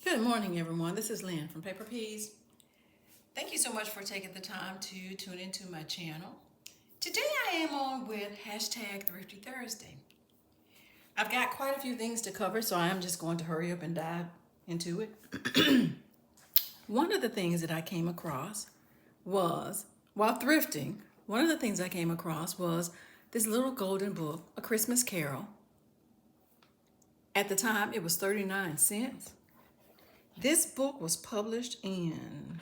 Good morning, everyone. This is Lynn from Paper Peas. Thank you so much for taking the time to tune into my channel. Today I am on with hashtag Thrifty Thursday. I've got quite a few things to cover, so I'm just going to hurry up and dive into it. One of the things that I came across was, while thrifting, one of the things I came across was this little golden book, A Christmas Carol. At the time, it was 39 cents. This book was published in,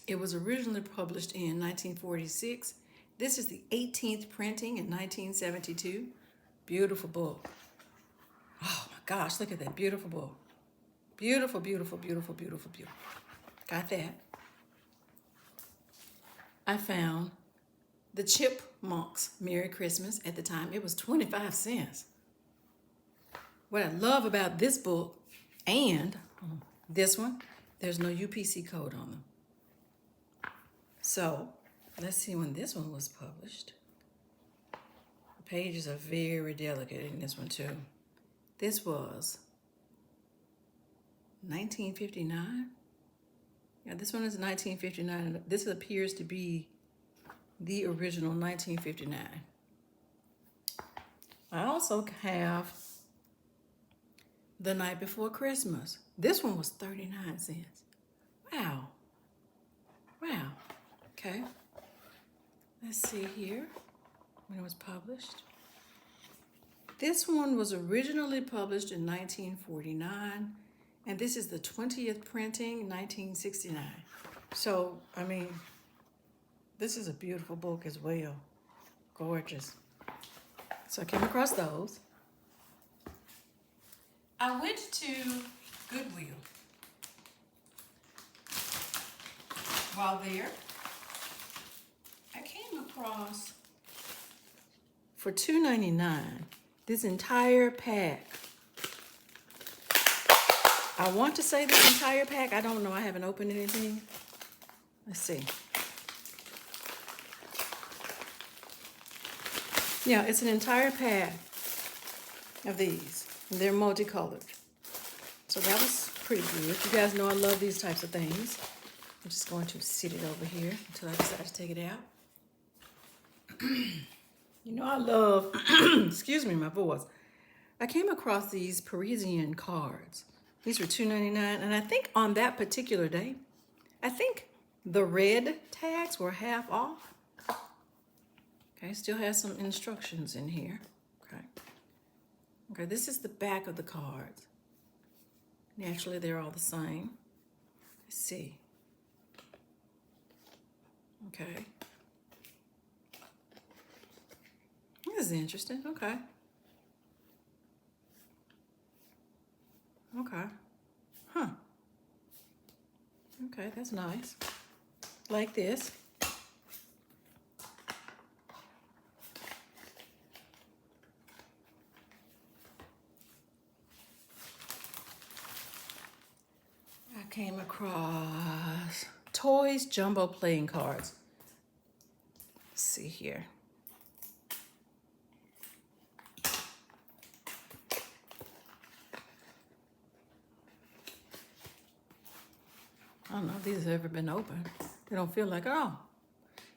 it was originally published in 1946. This is the 18th printing in 1972. Beautiful book. Oh my gosh, look at that beautiful book. Beautiful, beautiful, beautiful, beautiful, beautiful. Got that. I found the Chipmunks Merry Christmas. At the time, it was 25 cents. What I love about this book and this one, there's no UPC code on them. So let's see when this one was published. The pages are very delicate in this one too. This was 1959. Yeah, this one is 1959. This appears to be the original 1959. I also have The Night Before Christmas. This one was 39 cents. Wow. Wow. Okay. Let's see here when it was published. This one was originally published in 1949, and this is the 20th printing, 1969. So, I mean, this is a beautiful book as well. Gorgeous. So I came across those. I went to Goodwill. While there, I came across, for $2.99, this entire pack. I want to say this entire pack. I don't know. I haven't opened anything. Let's see. Yeah, it's an entire pack of these. They're multicolored. So that was pretty good. You guys know I love these types of things. I'm just going to sit it over here until I decide to take it out. You know I love, excuse me, my voice. I came across these Parisian cards. These were $2.99, and I think on that particular day, I think the red tags were half off. Okay, still has some instructions in here. Okay. Okay, this is the back of the cards. Naturally, they're all the same. Let's see. Okay. This is interesting. Okay. Okay. Huh. Okay, that's nice. Like this. Came across Toys Jumbo Playing Cards. Let's see here. I don't know if these have ever been opened. They don't feel like, oh,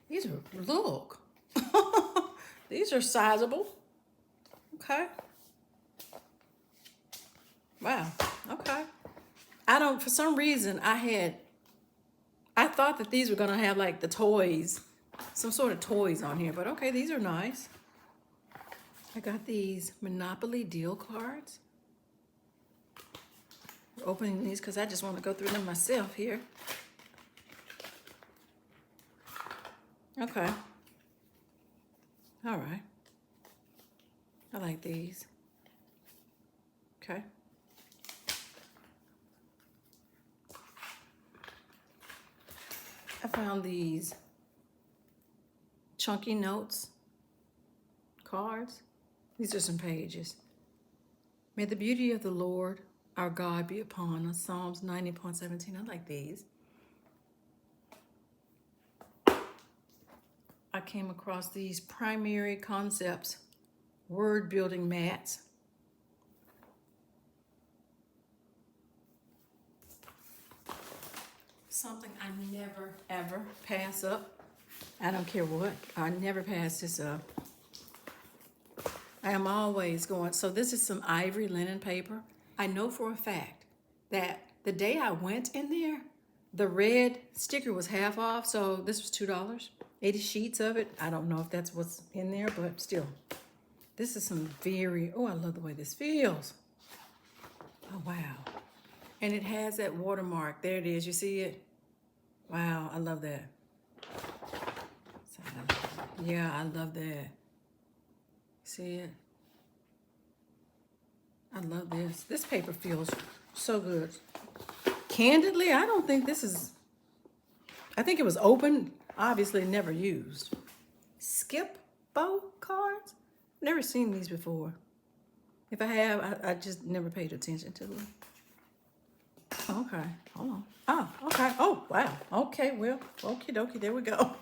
these are, look. These are sizable. Okay. Wow. Okay. For some reason, I thought that these were going to have like the toys, some sort of toys on here, but okay, these are nice. I got these Monopoly deal cards. I'm opening these because I just want to go through them myself here. Okay. All right. I like these. Okay. I found these chunky notes cards. These are some pages. May the beauty of the Lord our God be upon us. Psalms 90.17. I like these. I came across these primary concepts word building mats. something I never, ever pass up. I don't care what. I never pass this up. I am always going. So this is some ivory linen paper. I know for a fact that the day I went in there, the red sticker was half off. So this was $2. 80 sheets of it. I don't know if that's what's in there, but still. This is some very, oh, I love the way this feels. Oh, wow. And it has that watermark. There it is. You see it? Wow, I love that. Yeah, I love that. See it? I love this. This paper feels so good. Candidly, I don't think this is, I think it was open, obviously never used. Skip bow cards? Never seen these before. If I have, I just never paid attention to them. Okay, hold on. Oh, okay. Oh, wow. Okay, well, okie dokie, there we go.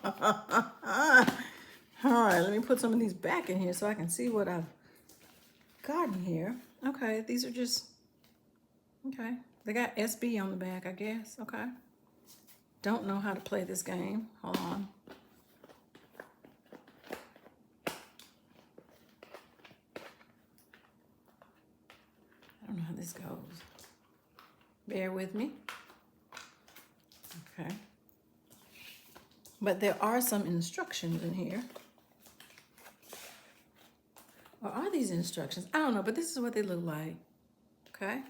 All right, let me put some of these back in here so I can see what I've gotten here. Okay, these are just, okay. They got SB on the back, I guess. Okay. Don't know how to play this game. Hold on. I don't know how this goes. Bear with me. Okay. But there are some instructions in here. Or are these instructions? I don't know, but this is what they look like. Okay.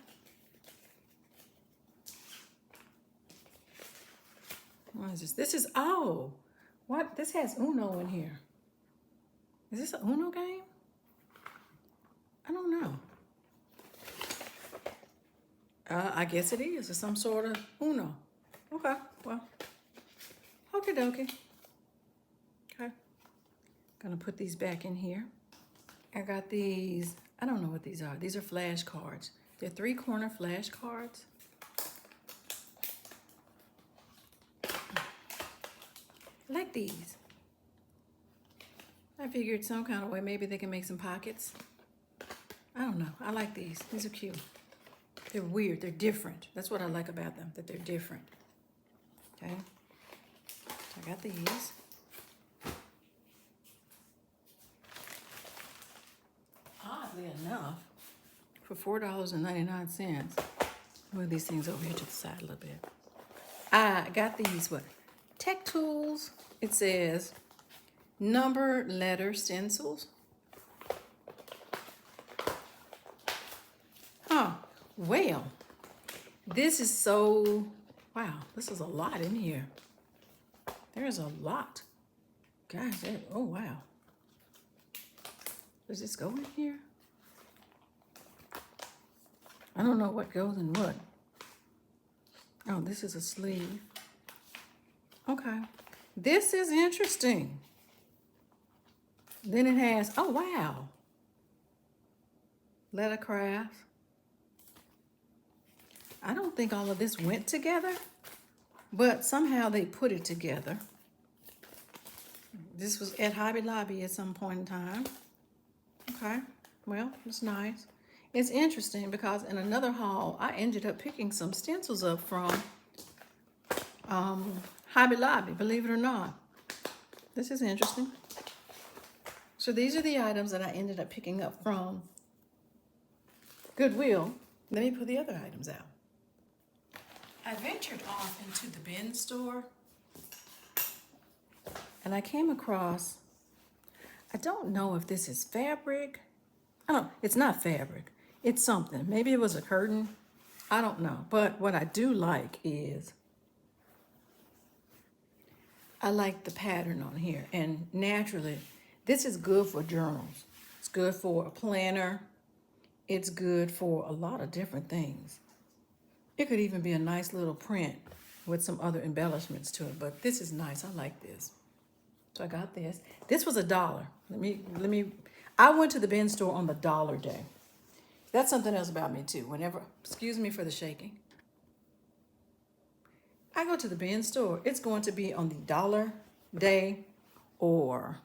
What is this? This is, oh, what? This has Uno in here. Is this an Uno game? I don't know. I guess it is. It's some sort of Uno. Okay, well, okie dokie. Okay. Gonna put these back in here. I got these, I don't know what these are. These are flashcards. They're 3-corner flashcards. I like these. I figured some kind of way maybe they can make some pockets. I don't know. I like these. These are cute. They're weird. They're different. That's what I like about them, that they're different. Okay. So I got these. Oddly enough, for $4.99, move these things over here to the side a little bit. I got these, what? Tech Tools. It says number letter stencils. Huh. Well, this is so, wow, this is a lot in here. There's a lot. Guys, oh, wow. Does this go in here? I don't know what goes in what. Oh, this is a sleeve. Okay. This is interesting. Then it has, oh, wow. Lettercraft. I don't think all of this went together, but somehow they put it together. This was at Hobby Lobby at some point in time. Okay, well, it's nice. It's interesting because in another haul, I ended up picking some stencils up from Hobby Lobby, believe it or not. This is interesting. So these are the items that I ended up picking up from Goodwill. Let me put the other items out. I ventured off into the bin store and I came across, I don't know if this is fabric. I don't, it's not fabric. It's something. Maybe it was a curtain. I don't know. But what I do like is, I like the pattern on here. And naturally, this is good for journals. It's good for a planner. It's good for a lot of different things. It could even be a nice little print with some other embellishments to it, but this is nice. I like this. So I got this. This was $1. I went to the bin store on the dollar day. That's something else about me too. Whenever, excuse me for the shaking. I go to the bin store, it's going to be on the dollar day or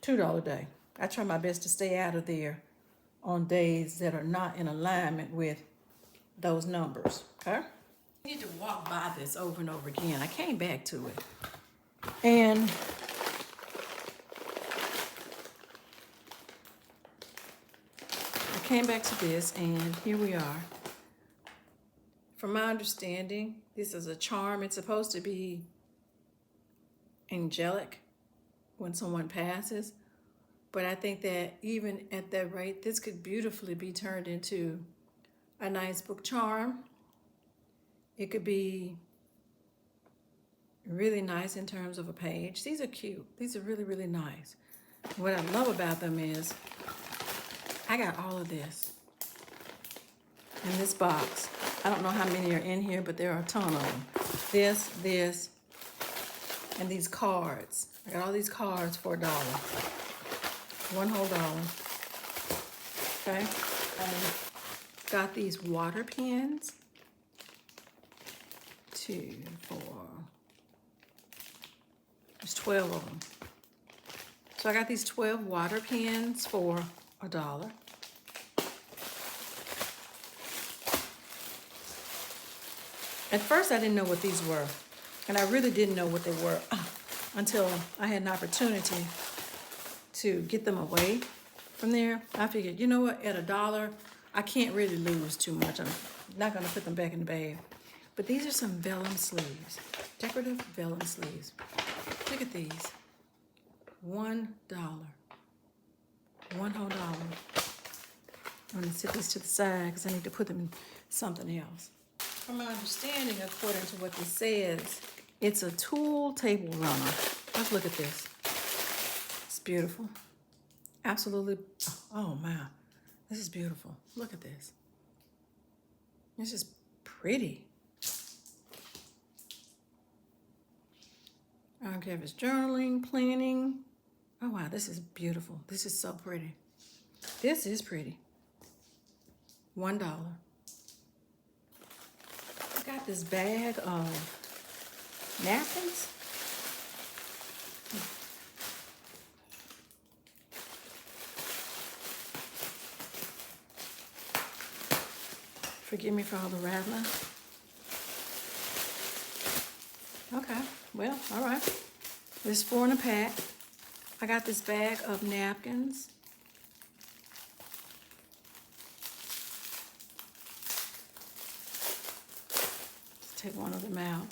$2 day. I try my best to stay out of there on days that are not in alignment with those numbers, okay? I need to walk by this over and over again. I came back to it. And I came back to this, and here we are. From my understanding, this is a charm. It's supposed to be angelic when someone passes. But I think that even at that rate, this could beautifully be turned into a nice book charm. It could be really nice in terms of a page. These are cute. These are really, really nice. What I love about them is I got all of this in this box. I don't know how many are in here, but there are a ton of them. This, and these cards. I got all these cards for $1. One whole dollar. Okay. I got these water pens. 2, 4. There's 12 of them. So I got these 12 water pens for $1. At first, I didn't know what these were, and I really didn't know what they were until I had an opportunity to get them away from there. I figured, you know what, at $1, I can't really lose too much. I'm not gonna put them back in the bag. But these are some vellum sleeves, decorative vellum sleeves. Look at these, $1, one whole dollar. I'm gonna set these to the side because I need to put them in something else. From my understanding, according to what this says, it's a tool table runner. Let's look at this. It's beautiful. Absolutely, oh my, this is beautiful. Look at this. This is pretty. I don't care if it's journaling, planning. Oh wow, this is beautiful. This is so pretty. This is pretty. $1. I got this bag of napkins. Forgive me for all the rattling. Okay, well, all right. There's 4 in a pack. I got this bag of napkins. Let's take one of them out.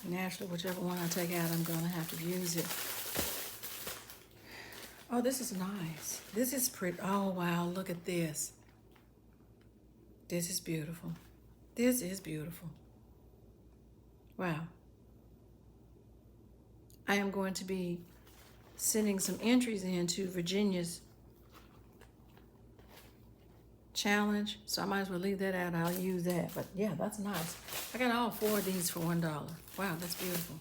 Naturally, whichever one I take out, I'm gonna have to use it. Oh, this is nice. This is pretty. Oh, wow, look at this. This is beautiful. This is beautiful. Wow. I am going to be sending some entries into Virginia's challenge, so I might as well leave that out. I'll use that. But yeah, that's nice. I got all 4 of these for $1. Wow, that's beautiful.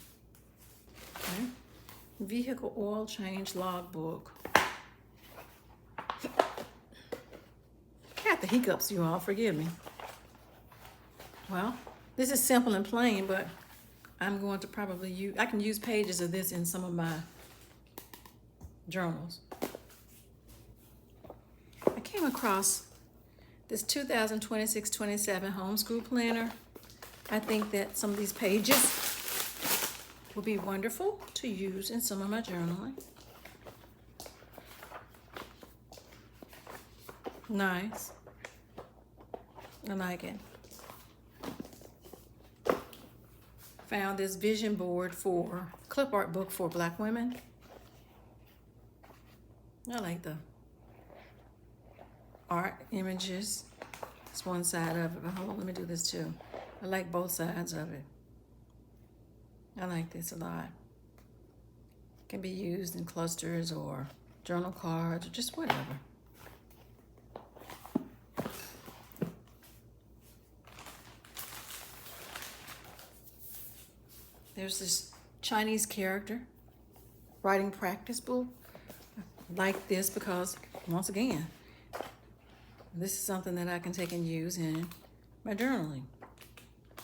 Okay. Vehicle oil change logbook. I got the hiccups, you all. Forgive me. Well, this is simple and plain, but I'm going to probably use, I can use pages of this in some of my journals. I came across this 2026-27 homeschool planner. I think that some of these pages will be wonderful to use in some of my journaling. Nice. I like it. Found this vision board for clip art book for Black women. I like the art images. It's one side of it, but hold on, let me do this too. I like both sides of it. I like this a lot. It can be used in clusters or journal cards or just whatever. There's this Chinese character writing practice book. I like this because, once again, this is something that I can take and use in my journaling.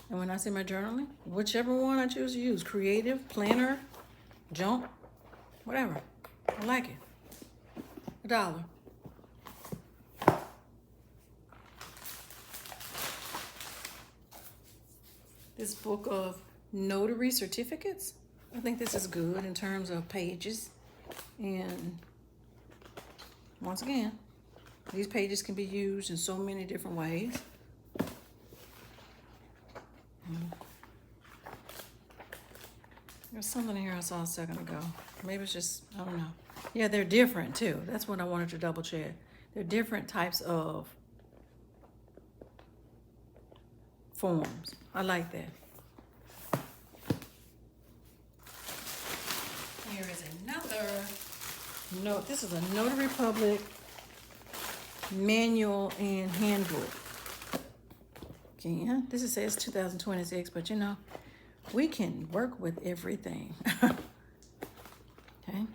And when I say my journaling, whichever one I choose to use, creative, planner, junk, whatever. I like it. $1. this book of notary certificates. I think this is good in terms of pages. And once again, these pages can be used in so many different ways. There's something here I saw a second ago. Maybe it's just, I don't know. Yeah, they're different too. That's what I wanted to double check. They're different types of forms. I like that. Here is another note. This is a Notary Public manual and handbook. Again, this says 2026, but you know, we can work with everything. Okay,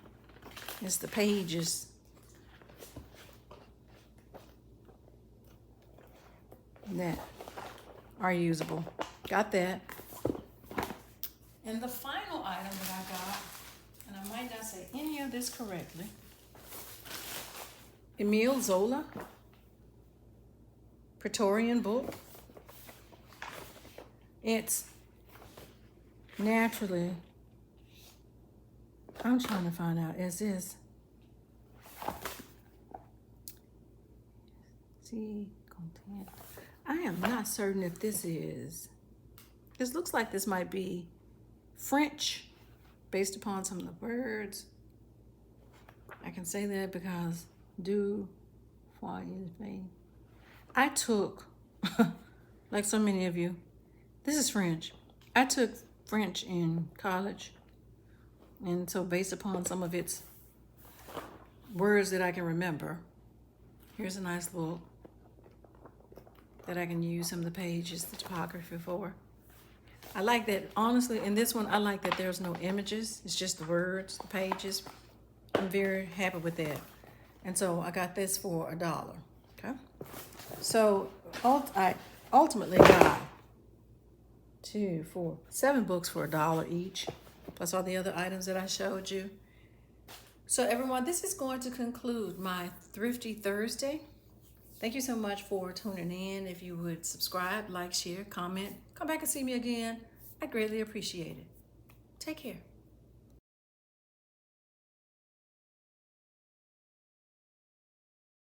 it's the pages. That are usable. Got that. And the final item that I got, and I might not say any of this correctly, Emile Zola, Praetorian book. It's naturally, I'm trying to find out, is this, see, content. I am not certain if this looks like this might be French based upon some of the words. I can say that because I took, like so many of you, this is French. I took French in college. And so based upon some of its words that I can remember, here's a nice book that I can use some of the pages, the typography for. I like that, honestly, in this one, I like that there's no images. It's just the words, the pages. I'm very happy with that. And so I got this for $1, okay? So I ultimately got 2, 4, 7 books for $1 each, plus all the other items that I showed you. So everyone, this is going to conclude my Thrifty Thursday. Thank you so much for tuning in. If you would subscribe, like, share, comment, come back and see me again. I greatly appreciate it. Take care.